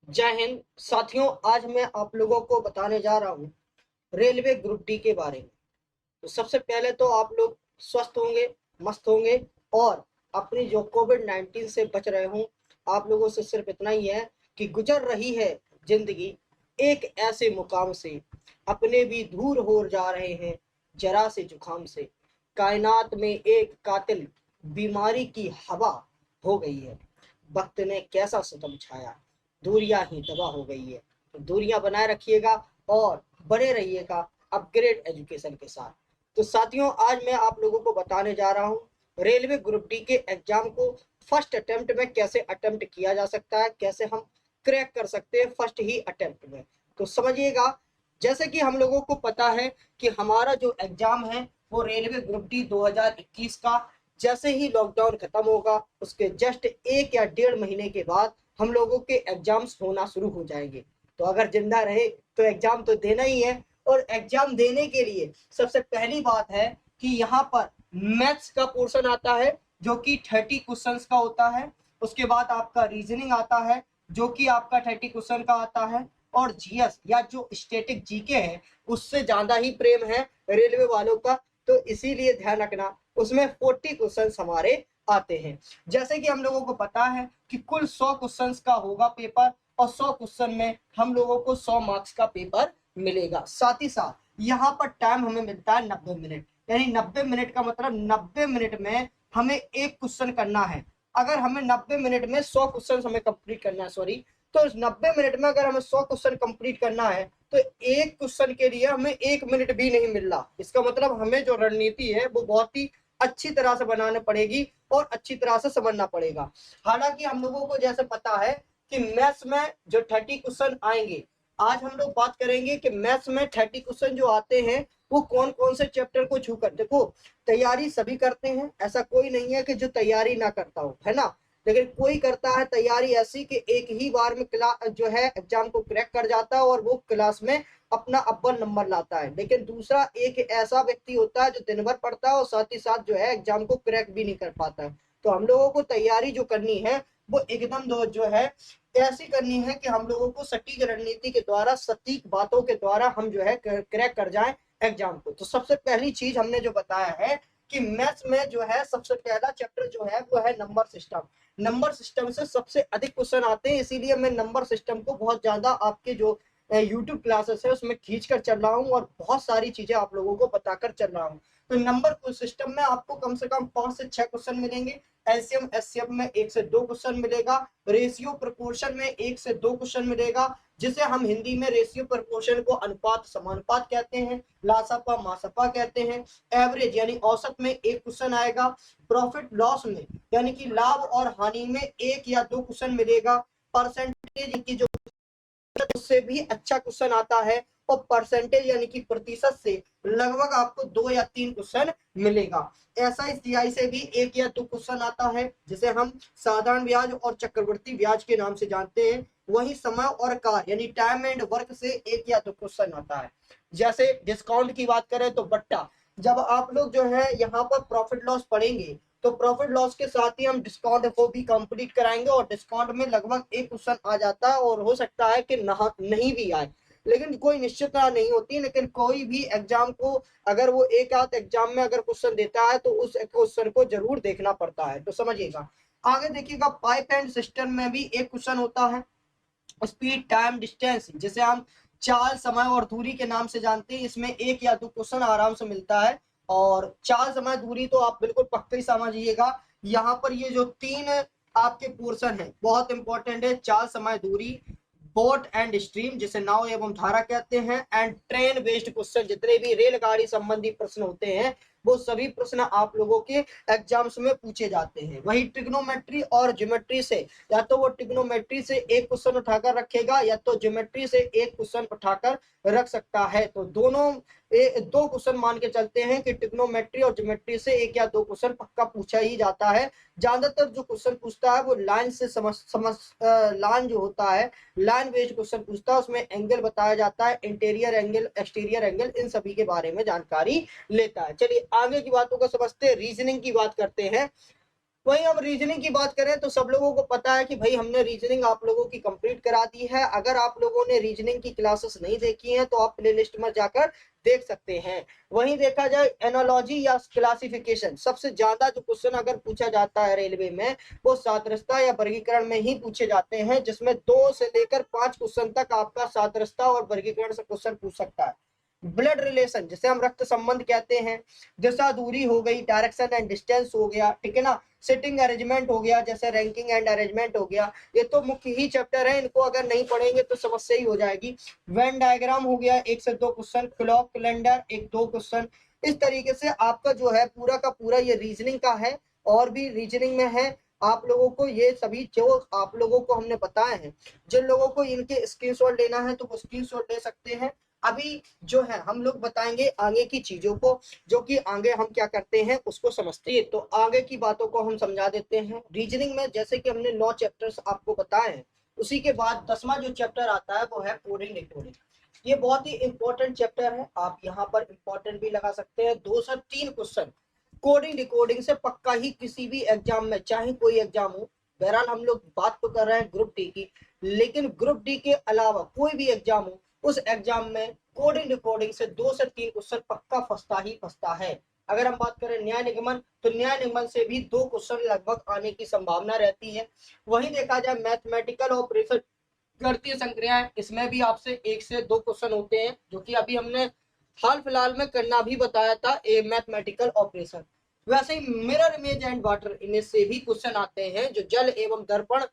जय हिंद साथियों। आज मैं आप लोगों को बताने जा रहा हूँ रेलवे ग्रुप डी के बारे में। तो सबसे पहले तो आप लोग स्वस्थ होंगे, मस्त होंगे और अपनी जो कोविड-19 से बच रहे हों। आप लोगों से सिर्फ इतना ही है कि गुजर रही है जिंदगी एक ऐसे मुकाम से, अपने भी दूर हो जा रहे हैं जरा से जुकाम से। कायनात में एक कातिल बीमारी की हवा हो गई है, वक्त ने कैसा सितम छाया, दूरियां ही तबाह हो गई है। तो दूरियां बनाए रखिएगा और बने रहिएगा अपग्रेड एजुकेशन के साथ। तो साथियों, आज मैं आप लोगों को बताने जा रहा हूँ रेलवे ग्रुप डी के एग्जाम को फर्स्ट अटेम्प्ट में कैसे अटेम्प्ट किया जा सकता है, कैसे हम क्रैक कर सकते हैं फर्स्ट ही अटेम्प्ट में। तो समझिएगा, जैसे कि हम लोगों को पता है कि हमारा जो एग्जाम है वो रेलवे ग्रुप डी 2021 का जैसे ही लॉकडाउन खत्म होगा उसके जस्ट 1 या 1.5 महीने के बाद हम लोगों के एग्जाम्स होना शुरू हो जाएंगे। तो अगर जिंदा रहे तो एग्जाम तो देना ही है। और एग्जाम देने के लिए सबसे पहली बात है कि यहाँ पर मैथ्स का पोर्शन आता है जो कि 30 क्वेश्चंस का होता है। उसके बाद आपका रीजनिंग आता है जो कि आपका 30 क्वेश्चन का आता है। और जीएस या जो स्टैटिक जीके है उससे ज्यादा ही प्रेम है रेलवे वालों का, तो इसीलिए ध्यान रखना उसमें 40 क्वेश्चन हमारे आते हैं। जैसे कि हम लोगों को पता है कि कुल 100 क्वेश्चन का होगा पेपर और 100 क्वेश्चन में हम लोगों को 100 मार्क्स का पेपर मिलेगा। साथ ही साथ यहाँ पर टाइम हमें मिलता है 90 मिनट, यानी 90 मिनट का मतलब 90 मिनट में हमें एक क्वेश्चन करना है। अगर हमें 90 मिनट में 100 क्वेश्चन हमें कंप्लीट करना है, सॉरी, तो 90 मिनट में अगर हमें 100 क्वेश्चन कंप्लीट करना है तो एक क्वेश्चन के लिए हमें 1 मिनट भी नहीं मिल रहा। इसका मतलब हमें जो रणनीति है वो बहुत ही अच्छी तरह से बनानी पड़ेगी और अच्छी तरह से समझना पड़ेगा। हालांकि हम लोगों को जैसे पता है कि मैथ्स में जो 30 क्वेश्चन आएंगे, आज हम लोग बात करेंगे कि मैथ्स में 30 क्वेश्चन जो आते हैं वो कौन कौन से चैप्टर को छू कर। देखो, तैयारी सभी करते हैं, ऐसा कोई नहीं है कि जो तैयारी ना करता हो, है ना। लेकिन कोई करता है तैयारी ऐसी कि एक ही बार में क्लास जो है एग्जाम को क्रैक कर जाता है और वो क्लास में अपना अव्वल नंबर लाता है। लेकिन दूसरा एक ऐसा व्यक्ति होता है जो दिन भर पढ़ता है और साथ ही साथ जो है एग्जाम को क्रैक भी नहीं कर पाता है। तो हम लोगों को तैयारी जो करनी है वो एकदम जो है ऐसी करनी है कि हम लोगों को सटीक रणनीति के द्वारा, सटीक बातों के द्वारा हम जो है क्रैक कर जाएं एग्जाम को। तो सबसे पहली चीज हमने जो बताया है कि मैथ्स में जो है सबसे पहला चैप्टर जो है वो है नंबर सिस्टम। नंबर सिस्टम से सबसे अधिक क्वेश्चन आते हैं, इसीलिए मैं नंबर सिस्टम को बहुत ज्यादा आपके जो यूट्यूब क्लासेस है उसमें खींच कर चल रहा हूँ और बहुत सारी चीजें आप लोगों को बताकर चल रहा हूँ। तो नंबर सिस्टम में आपको कम से कम 5 से 6 क्वेश्चन मिलेंगे। एलसीएम एचसीएफ में 1 से 2 क्वेश्चन मिलेगा। रेशियो प्रोपोर्शन में 1 से 2 क्वेश्चन मिलेगा, जिसे हम हिंदी में रेशियो प्रोपोर्शन को अनुपात समानुपात कहते हैं, लासपा मासपा कहते हैं। एवरेज यानी औसत में 1 क्वेश्चन आएगा। प्रॉफिट लॉस में यानी कि लाभ और हानि में 1 या 2 क्वेश्चन मिलेगा। परसेंटेज की जो उससे भी अच्छा क्वेश्चन आता है और परसेंटेज यानी कि प्रतिशत से लगभग आपको 2 या 3 क्वेश्चन मिलेगा। एसआईसीआई से भी 1 या 2 क्वेश्चन आता है, जिसे हम साधारण ब्याज और चक्रवृद्धि ब्याज के नाम से जानते हैं। वही समय और कार्य यानी टाइम एंड वर्क से 1 या 2 क्वेश्चन आता है। जैसे डिस्काउंट की बात करें तो बट्टा, जब आप लोग जो है यहाँ पर प्रॉफिट लॉस पढ़ेंगे तो प्रॉफिट लॉस के साथ ही हम डिस्काउंट को भी कंप्लीट कराएंगे और डिस्काउंट में लगभग एक क्वेश्चन आ जाता है और हो सकता है कि नहीं भी आए, लेकिन कोई निश्चितता नहीं होती। लेकिन कोई भी एग्जाम को अगर वो एक आध एग्जाम में अगर क्वेश्चन देता है तो उस क्वेश्चन को जरूर देखना पड़ता है। तो समझिएगा, आगे देखिएगा पाइप एंड सिस्टम में भी एक क्वेश्चन होता है, स्पीड टाइम डिस्टेंस, जिसे हम चाल समय और दूरी के नाम से जानते हैं। इसमें 1 या 2 क्वेश्चन आराम से मिलता है। और चाल समय दूरी तो आप बिल्कुल पक्का ही समझिएगा, यहाँ पर ये जो 3 आपके पोर्शन है बहुत इंपॉर्टेंट है। चाल समय दूरी, बोट एंड स्ट्रीम जिसे नाव एवं धारा कहते हैं, एंड ट्रेन बेस्ड क्वेश्चन, जितने भी रेलगाड़ी संबंधी प्रश्न होते हैं वो सभी प्रश्न आप लोगों के एग्जाम्स में पूछे जाते हैं। वही ट्रिग्नोमेट्री और ज्योमेट्री से, या तो वो ट्रिग्नोमेट्री से एक क्वेश्चन उठाकर रखेगा या तो ज्योमेट्री से एक क्वेश्चन उठाकर रख सकता है। तो दोनों 2 क्वेश्चन मान के चलते हैं कि ट्रिग्नोमेट्री और ज्योमेट्री से 1 या 2 क्वेश्चन पक्का पूछा ही जाता है। ज्यादातर जो क्वेश्चन पूछता है वो लाइन से लाइन जो होता है लाइन बेस्ड क्वेश्चन पूछता है। उसमें एंगल बताया जाता है, इंटीरियर एंगल, एक्सटीरियर एंगल, इन सभी के बारे में जानकारी लेता है। चलिए आगे की बातों को समझते हैं, रीजनिंग की बात करते हैं। वहीं हम रीजनिंग की बात करें तो सब लोगों को पता है कि भाई हमने रीजनिंग आप लोगों की कंप्लीट करा दी है। अगर आप लोगों ने रीजनिंग की क्लासेस नहीं देखी हैं तो आप प्लेलिस्ट में जाकर देख सकते हैं। वहीं देखा जाए एनालॉजी या क्लासिफिकेशन, सबसे ज्यादा जो क्वेश्चन अगर पूछा जाता है रेलवे में वो सादृश्यता या वर्गीकरण में ही पूछे जाते हैं, जिसमें 2 से लेकर 5 क्वेश्चन तक आपका सादृश्यता और वर्गीकरण से क्वेश्चन पूछ सकता है। ब्लड रिलेशन जिसे हम रक्त संबंध कहते हैं, दिशा दूरी हो गई, डायरेक्शन एंड डिस्टेंस हो गया, ठीक है ना, सिटिंग अरेंजमेंट हो गया, जैसे रैंकिंग एंड अरेंजमेंट हो गया। ये तो मुख्य ही चैप्टर है, इनको अगर नहीं पढ़ेंगे तो समस्या ही हो जाएगी। वेन डायग्राम हो गया 1 से 2 क्वेश्चन, क्लॉक कैलेंडर 1-2 क्वेश्चन। इस तरीके से आपका जो है पूरा का पूरा ये रीजनिंग का है, और भी रीजनिंग में है। आप लोगों को ये सभी जो आप लोगों को हमने बताए हैं, जिन लोगों को इनके स्क्रीनशॉट लेना है तो वो स्क्रीनशॉट ले सकते हैं। अभी जो है हम लोग बताएंगे आगे की चीजों को, जो कि आगे हम क्या करते हैं उसको समझते हैं। तो आगे की बातों को हम समझा देते हैं। रीजनिंग में जैसे कि हमने 9 चैप्टर्स आपको बताए हैं, उसी के बाद 10वां जो चैप्टर आता है वो है कोडिंग डिकोडिंग। ये बहुत ही इंपॉर्टेंट चैप्टर है, आप यहाँ पर इंपॉर्टेंट भी लगा सकते हैं। 2 से 3 क्वेश्चन कोडिंग डिकोडिंग से पक्का ही किसी भी एग्जाम में, चाहे कोई एग्जाम हो, बहरहाल हम लोग बात तो कर रहे हैं ग्रुप डी की, लेकिन ग्रुप डी के अलावा कोई भी एग्जाम हो, उस एग्जाम में कोडिंग डिकोडिंग से 2 से 3 क्वेश्चन पक्का फंसता ही फंसता है। अगर हम बात करें न्याय निगमन, तो न्याय निगमन से भी 2 क्वेश्चन लगभग आने की संभावना रहती है। वहीं देखा जाए मैथमेटिकल ऑपरेशन, गणितीय संक्रियाएं, इसमें भी आपसे 1 से 2 क्वेश्चन होते हैं, जो कि अभी हमने हाल फिलहाल में करना भी बताया था, ए मैथमेटिकल ऑपरेशन। वैसे ही mirror image and water image से भी क्वेश्चन आते हैं, जो जल एवं दर्पण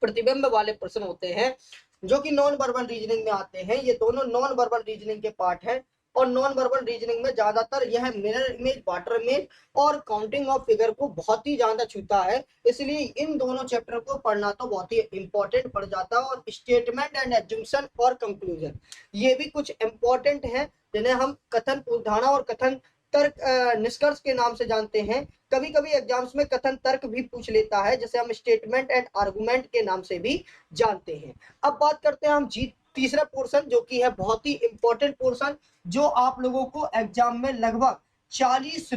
प्रतिबिंब वाले प्रश्न होते हैं, जो कि नॉन वर्बल रीजनिंग में आते हैं। ये दोनों नॉन वर्बल रीजनिंग के पार्ट हैं, और नॉन वर्बल रीजनिंग में ज्यादातर यह मिरर इमेज, वाटर इमेज और काउंटिंग ऑफ फिगर को बहुत ही ज्यादा छूता है। इसलिए इन दोनों चैप्टर को पढ़ना तो बहुत ही इंपॉर्टेंट पड़ जाता है। और स्टेटमेंट एंड एज्यूम्पशन और कंक्लूजन, ये भी कुछ इंपॉर्टेंट है, जिन्हें हम कथन उदाहरण और कथन तर्क निष्कर्ष के नाम से जानते हैं। कभी कभी एग्जाम्स में कथन तर्क भी पूछ लेता है, जैसे हम स्टेटमेंट एंड आर्गुमेंट के नाम से भी जानते हैं। अब बात करते हैं हम तीसरा पोर्शन, जो कि है बहुत ही इंपॉर्टेंट पोर्शन, जो आप लोगों को एग्जाम में लगभग 40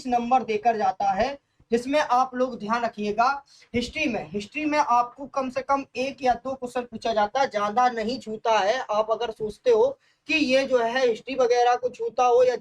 नंबर देकर जाता है, जिसमें आप लोग ध्यान रखिएगा। हिस्ट्री में आपको कम से कम 1 या 2 क्वेश्चन पूछा जाता है, ज्यादा नहीं छूता है। आप अगर सोचते हो कि ये जो है हिस्ट्री वगैरह को छूता हो, या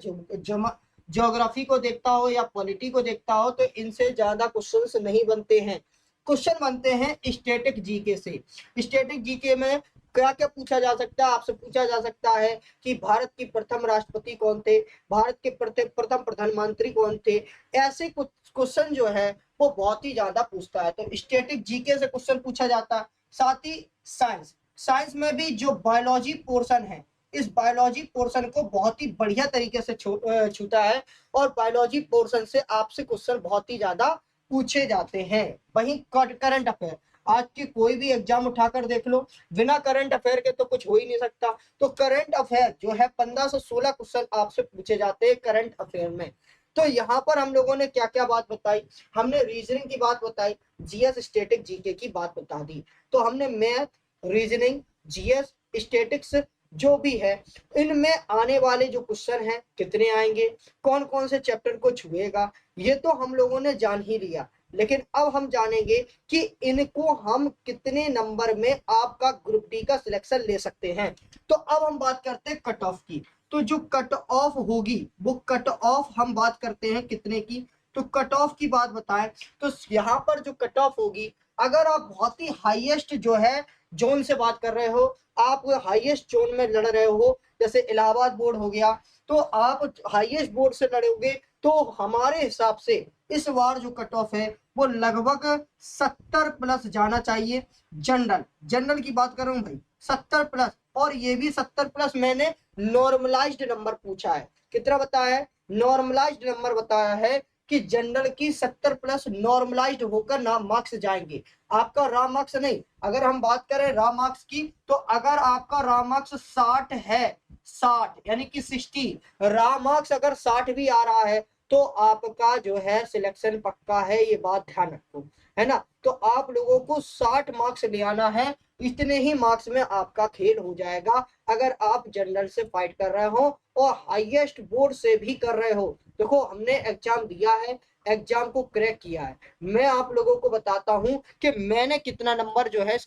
ज्योग्राफी को देखता हो, या पॉलिटी को देखता हो, तो इनसे ज्यादा क्वेश्चंस नहीं बनते हैं। क्वेश्चन बनते हैं स्टैटिक जीके से। स्टैटिक जीके में क्या क्या पूछा जा सकता है, आपसे पूछा जा सकता है कि भारत के प्रथम राष्ट्रपति कौन थे, भारत के प्रथम प्रधानमंत्री कौन थे। ऐसे कुछ क्वेश्चन जो है वो बहुत ही ज्यादा पूछता है, तो स्टैटिक जीके से क्वेश्चन पूछा जाता है। साथ ही साइंस में भी जो बायोलॉजी पोर्शन है, इस बायोलॉजी पोर्शन को बहुत ही बढ़िया तरीके से छूता है, और बायोलॉजी पोर्शन से आपसे क्वेश्चन बहुत ही ज्यादा पूछे जाते हैं। वहीं करंट अफेयर, आज की कोई भी एग्जाम उठाकर देख लो, बिना करंट अफेयर के तो कुछ हो ही नहीं सकता। तो करंट अफेयर जो है 15 से 16 क्वेश्चन आपसे पूछे जाते हैं करंट अफेयर में। तो यहाँ पर हम लोगों ने क्या क्या बात बताई, हमने रीजनिंग की बात बताई, जीएस स्टैटिक जीके की बात बता दी। तो हमने मैथ, रीजनिंग, जीएस, स्टैटिक्स जो भी है, इनमें आने वाले जो क्वेश्चन हैं कितने आएंगे, कौन कौन से चैप्टर को छुएगा, ये तो हम लोगों ने जान ही लिया। लेकिन अब हम जानेंगे कि इनको हम कितने नंबर में आपका ग्रुप डी का सिलेक्शन ले सकते हैं। तो अब हम बात करते हैं कट ऑफ की। तो जो कट ऑफ होगी, वो कट ऑफ हम बात करते हैं कितने की, तो कट ऑफ की बात बताएं तो यहाँ पर जो कट ऑफ होगी, अगर आप बहुत ही हाईएस्ट जो है जोन से बात कर रहे हो, आप हाईएस्ट जोन में लड़ रहे हो, जैसे इलाहाबाद बोर्ड हो गया, तो आप हाईएस्ट बोर्ड से लड़ोगे, तो हमारे हिसाब से इस बार जो कट ऑफ है वो लगभग 70 प्लस जाना चाहिए। जनरल की बात कर रहा हूं भाई, 70 प्लस। और ये भी 70 प्लस मैंने नॉर्मलाइज्ड नंबर पूछा है। कितना बताया है? नॉर्मलाइज्ड नंबर बताया है कि जनरल की 70 प्लस नॉर्मलाइज्ड होकर ना मार्क्स जाएंगे, आपका रॉ मार्क्स नहीं। अगर हम बात करें रॉ मार्क्स की, तो अगर आपका रॉ मार्क्स 60 है, 60 यानी कि 60, रॉ मार्क्स अगर 60 भी आ रहा है, तो आपका जो है सिलेक्शन पक्का है, ये बात ध्यान रखो, है ना। तो आप लोगों को 60 मार्क्स ले आना है, इतने ही मार्क्स में आपका खेल हो जाएगा, अगर आप जनरल से फाइट कर रहे हो और हाईएस्ट बोर्ड से भी कर रहे हो। देखो हमने एग्जाम दिया है, एग्जाम को क्रैक किया है। मैं आप लोगों को बताता हूं कि मैंने कितना नंबर जो है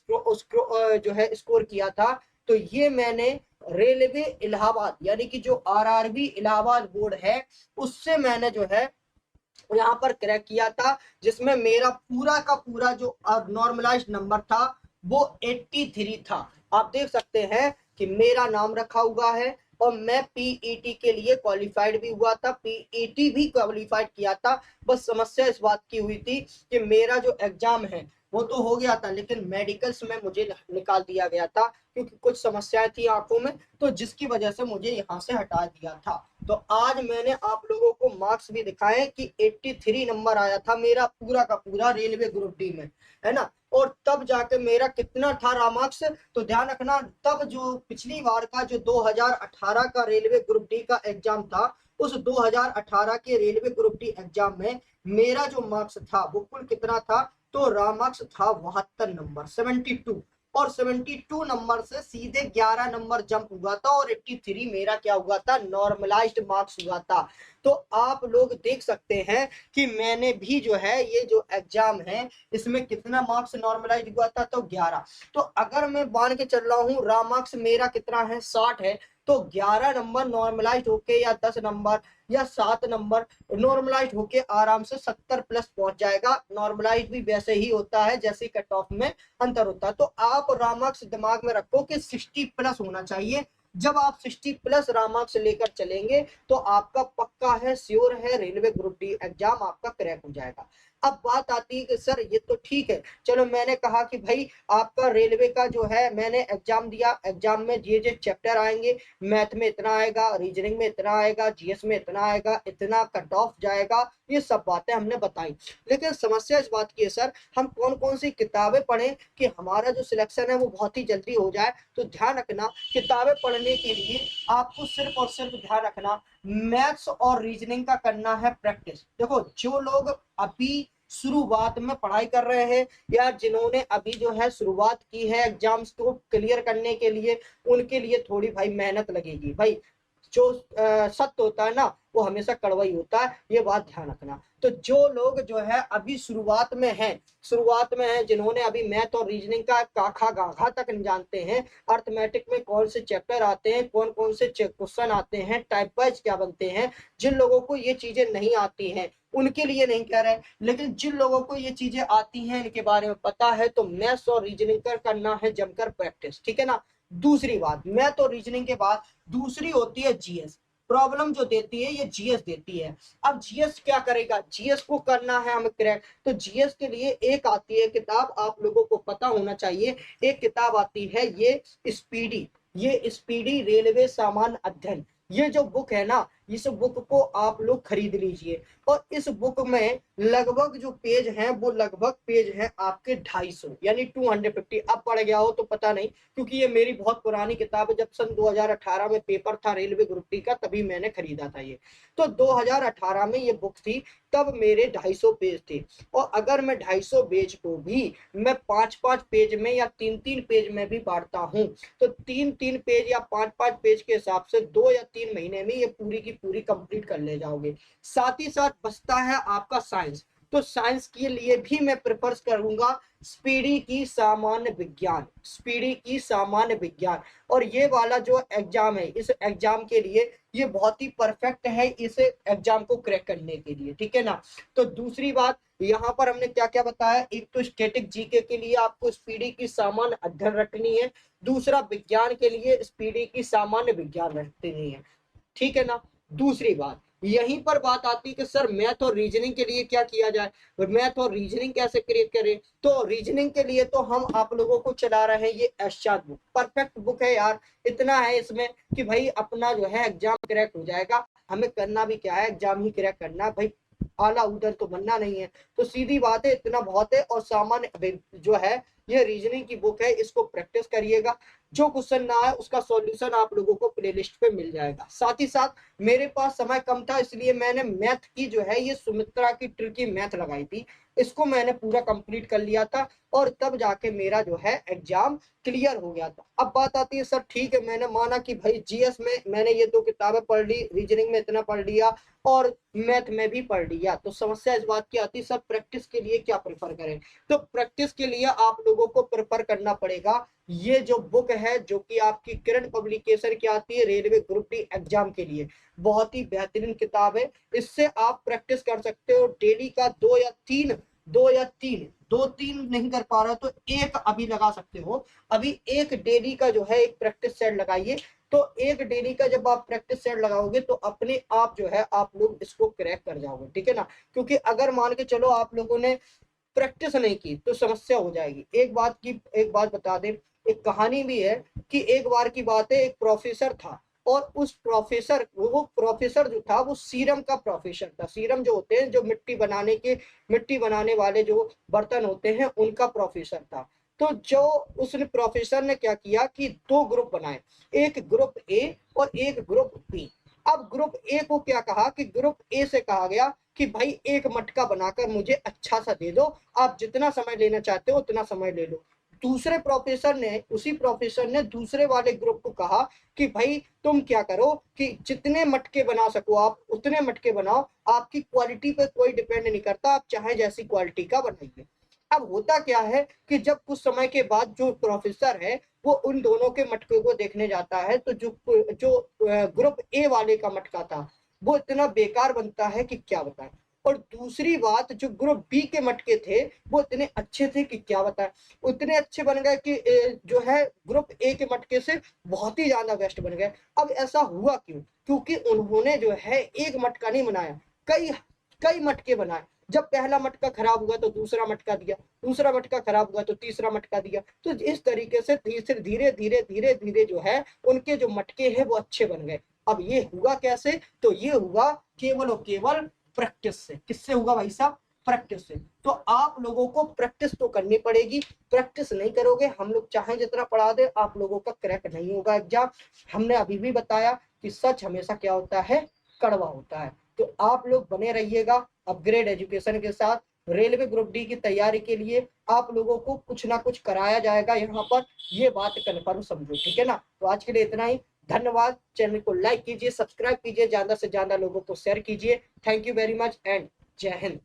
स्कोर किया था। तो ये मैंने रेलवे इलाहाबाद यानी कि जो आरआरबी इलाहाबाद बोर्ड है उससे मैंने जो है यहाँ पर क्रैक किया था, जिसमें मेरा पूरा का पूरा जो नॉर्मलाइज्ड नंबर था वो 83 था। आप देख सकते हैं कि मेरा नाम रखा हुआ है और मैं पीईटी के लिए क्वालिफाइड भी हुआ था, पीईटी भी क्वालिफाइड किया था। बस समस्या इस बात की हुई थी कि मेरा जो एग्जाम है वो तो हो गया था, लेकिन मेडिकल्स में मुझे निकाल दिया गया था क्योंकि कुछ समस्याएं थी आंखों में, तो जिसकी वजह से मुझे यहाँ से हटा दिया था। तो आज मैंने आप लोगों को मार्क्स भी दिखाए कि 83 नंबर आया था मेरा पूरा का पूरा रेलवे ग्रुप डी में, है ना। और तब जाके मेरा कितना था रहा मार्क्स, तो ध्यान रखना तब जो पिछली बार का जो 2018 का रेलवे ग्रुप डी का एग्जाम था, उस 2018 के रेलवे ग्रुप डी एग्जाम में मेरा जो मार्क्स था वो कुल कितना था, तो रा मार्क्स था 72 नंबर 72। और 72 नंबर से सीधे 11 नंबर जंप हुआ था और 83 मेरा क्या हुआ था, नॉर्मलाइज्ड मार्क्स हुआ था। तो आप लोग देख सकते हैं कि मैंने भी जो है ये जो एग्जाम है इसमें कितना मार्क्स नॉर्मलाइज हुआ था, तो 11। तो अगर मैं मान के चल रहा हूँ रा मार्क्स मेरा कितना है, 60 है, तो 11 नंबर नॉर्मलाइज होके या 10 नंबर या 7 नंबर नॉर्मलाइज होके आराम से 70 प्लस पहुंच जाएगा। नॉर्मलाइज भी वैसे ही होता है जैसे कट ऑफ में अंतर होता है। तो आप रामार्क्स दिमाग में रखो कि 60 प्लस होना चाहिए। जब आप 60 प्लस रामार्क्स लेकर चलेंगे तो आपका पक्का है, श्योर है, रेलवे ग्रुप डी एग्जाम आपका क्रैक हो जाएगा। अब बात आती है कि सर ये तो ठीक है, चलो मैंने कहा कि भाई आपका रेलवे का जो है मैंने एग्जाम दिया, एग्जाम में ये चैप्टर आएंगे, मैथ में इतना आएगा, रीजनिंग में इतना आएगा, जीएस में इतना आएगा, इतना कट ऑफ जाएगा, ये सब बातें हमने बताई। लेकिन समस्या इस बात की है सर, हम कौन कौन सी किताबें पढ़ें कि हमारा जो सिलेक्शन है वो बहुत ही जल्दी हो जाए। तो ध्यान रखना किताबें पढ़ने के लिए आपको सिर्फ और सिर्फ ध्यान रखना मैथ्स और रीजनिंग का करना है प्रैक्टिस। देखो जो लोग अभी शुरुआत में पढ़ाई कर रहे हैं या जिन्होंने अभी जो है शुरुआत की है एग्जाम्स को क्लियर करने के लिए, उनके लिए थोड़ी भाई मेहनत लगेगी। भाई जो सत्य होता है ना वो हमेशा कड़वा ही होता है, ये बात ध्यान रखना। तो जो लोग जो है अभी शुरुआत में है जिन्होंने अभी मैथ और रीजनिंग का काखा गाघा तक नहीं जानते हैं, अर्थमेटिक में कौन से चैप्टर आते हैं, कौन कौन से क्वेश्चन आते हैं, टाइप वाइज क्या बनते हैं, जिन लोगों को ये चीजें नहीं आती हैं उनके लिए नहीं कह रहे, लेकिन जिन लोगों को ये चीजें आती हैं इनके बारे में पता है, तो मैथ्स और रीजनिंग कर करना है जमकर प्रैक्टिस, ठीक है ना। दूसरी बात, मैथ और रीजनिंग के बाद दूसरी होती है जीएस। प्रॉब्लम जो देती है ये जीएस देती है। अब जीएस क्या करेगा, जीएस को करना है हमें क्रैक। तो जीएस के लिए एक आती है किताब, आप लोगों को पता होना चाहिए, एक किताब आती है ये स्पीडी रेलवे सामान्य अध्ययन। ये जो बुक है ना, इस बुक को आप लोग खरीद लीजिए। और इस बुक में लगभग जो पेज हैं वो लगभग पेज हैं आपके 250 यानी 250। अब पढ़ गया हो तो पता नहीं, क्योंकि ये मेरी बहुत पुरानी किताब है, जब सन 2018 में पेपर था रेलवे ग्रुप डी का तभी मैंने खरीदा था ये। तो 2018 में ये बुक थी, तब मेरे 250 पेज थे। और अगर मैं 250 पेज को भी मैं 5-5 पेज में या 3-3 पेज में भी बांटता हूँ, तो 3-3 पेज या 5-5 पेज के हिसाब से 2 या 3 महीने में ये पूरी की पूरी कंप्लीट कर ले जाओगे। साथ ही साथ बचता है आपका साइंस। तो साइंस के लिए भी मैं प्रेफर करूंगा स्पीडी की सामान्य विज्ञान। और ये वाला जो एग्जाम है, इस एग्जाम के लिए ये बहुत ही परफेक्ट है इस एग्जाम को क्रैक करने के लिए, ठीक है ना। तो दूसरी बात यहाँ पर हमने क्या क्या बताया, एक तो स्टैटिक जीके के लिए आपको स्पीडी की सामान्य अध्ययन रखनी है, दूसरा विज्ञान के लिए स्पीडी की सामान्य विज्ञान रखनी है, ठीक है ना। दूसरी बात यहीं पर बात आती है कि सर मैथ और रीजनिंग के लिए क्या किया जाए, मैथ और रीजनिंग कैसे क्रिएट करें। तो रीजनिंग के लिए तो हम आप लोगों को चला रहे हैं ये एशचाद बुक, परफेक्ट बुक है यार। इतना है इसमें कि भाई अपना जो है एग्जाम क्रैक हो जाएगा। हमें करना भी क्या है, एग्जाम ही क्रैक करना भाई, आला उधर तो बनना नहीं है। तो सीधी बात है, इतना बहुत है। और सामान्य जो है ये रीजनिंग की बुक है, इसको प्रैक्टिस करिएगा। जो क्वेश्चन ना है उसका सॉल्यूशन आप लोगों को प्लेलिस्ट पे मिल जाएगा। साथ ही साथ मेरे पास समय कम था, इसलिए मैंने मैथ की जो है ये सुमित्रा की ट्रिकी मैथ लगाई थी, इसको मैंने पूरा कंप्लीट कर लिया था और तब जाके मेरा जो है एग्जाम क्लियर हो गया था। अब बात आती है सर ठीक है, मैंने माना कि भाई जीएस में मैंने ये 2 किताबें पढ़ ली, रीजनिंग में इतना पढ़ लिया और मैथ में भी पढ़ लिया, तो समस्या इस बात की आती है सर प्रैक्टिस के लिए क्या प्रेफर करें। तो प्रैक्टिस के लिए आप लोगों को प्रेफर करना पड़ेगा ये जो बुक है, जो कि आपकी करंट पब्लिकेशन की आती है रेलवे ग्रुप डी एग्जाम के लिए, बहुत ही बेहतरीन किताब है। इससे आप प्रैक्टिस कर सकते हो डेली का 2 या 3 2-3 नहीं कर पा रहे तो एक अभी लगा सकते हो। अभी एक डेली का जो है एक प्रैक्टिस सेट लगाइए, तो एक डेली का जब आप प्रैक्टिस सेट लगाओगे तो अपने आप जो है आप लोग इसको क्रैक कर जाओगे, ठीक है ना। क्योंकि अगर मान के चलो आप लोगों ने प्रैक्टिस नहीं की तो समस्या हो जाएगी। एक बात बता दें, एक कहानी भी है कि एक बार की बात है, एक प्रोफेसर था और उस प्रोफेसर वो प्रोफेसर जो था वो सीरम का प्रोफेसर था। सीरम जो होते हैं, जो मिट्टी बनाने वाले जो बर्तन होते हैं उनका प्रोफेसर था। तो जो उसने प्रोफेसर ने क्या किया कि 2 ग्रुप बनाए, एक ग्रुप ए और एक ग्रुप बी। अब ग्रुप ए को क्या कहा कि ग्रुप ए से कहा गया कि भाई एक मटका बनाकर मुझे अच्छा सा दे दो, आप जितना समय लेना चाहते हो उतना समय ले लो। उसी प्रोफेसर ने दूसरे वाले ग्रुप को कहा कि भाई तुम क्या करो कि जितने मटके बना सको आप उतने मटके बनाओ, आपकी क्वालिटी पे कोई डिपेंड नहीं करता, आप चाहे जैसी क्वालिटी का बनाइए। अब होता क्या है कि जब कुछ समय के बाद जो प्रोफेसर है वो उन दोनों के मटके को देखने जाता है, तो जो जो ग्रुप ए वाले का मटका था वो इतना बेकार बनता है कि क्या बताएं। और दूसरी बात, जो ग्रुप बी के मटके थे वो इतने अच्छे थे कि क्या बताएं। उतने अच्छे बन गए कि जो है ग्रुप ए के मटके से बहुत ही ज्यादा बेस्ट बन गए। अब ऐसा हुआ क्यों? क्योंकि उन्होंने जो है एक मटका नहीं बनाया, कई कई मटके बनाए। जब पहला मटका खराब हुआ तो दूसरा मटका दिया, दूसरा मटका खराब हुआ तो तीसरा मटका दिया। तो इस तरीके से धीरे धीरे धीरे धीरे जो है उनके जो मटके हैं वो अच्छे बन गए। अब ये हुआ कैसे? तो ये हुआ केवल और केवल प्रैक्टिस से। किससे हुआ भाई साहब? प्रैक्टिस से। तो आप लोगों को प्रैक्टिस तो करनी पड़ेगी, प्रैक्टिस नहीं करोगे हम लोग चाहे जितना पढ़ा दे आप लोगों का क्रैक नहीं होगा एग्जाम। हमने अभी भी बताया कि सच हमेशा क्या होता है? कड़वा होता है। तो आप लोग बने रहिएगा अपग्रेड एजुकेशन के साथ। रेलवे ग्रुप डी की तैयारी के लिए आप लोगों को कुछ ना कुछ कराया जाएगा यहाँ पर, ये बात कन्फर्म समझो, ठीक है ना। तो आज के लिए इतना ही, धन्यवाद। चैनल को लाइक कीजिए, सब्सक्राइब कीजिए, ज्यादा से ज्यादा लोगों को शेयर कीजिए। Thank you very much and जय हिंद।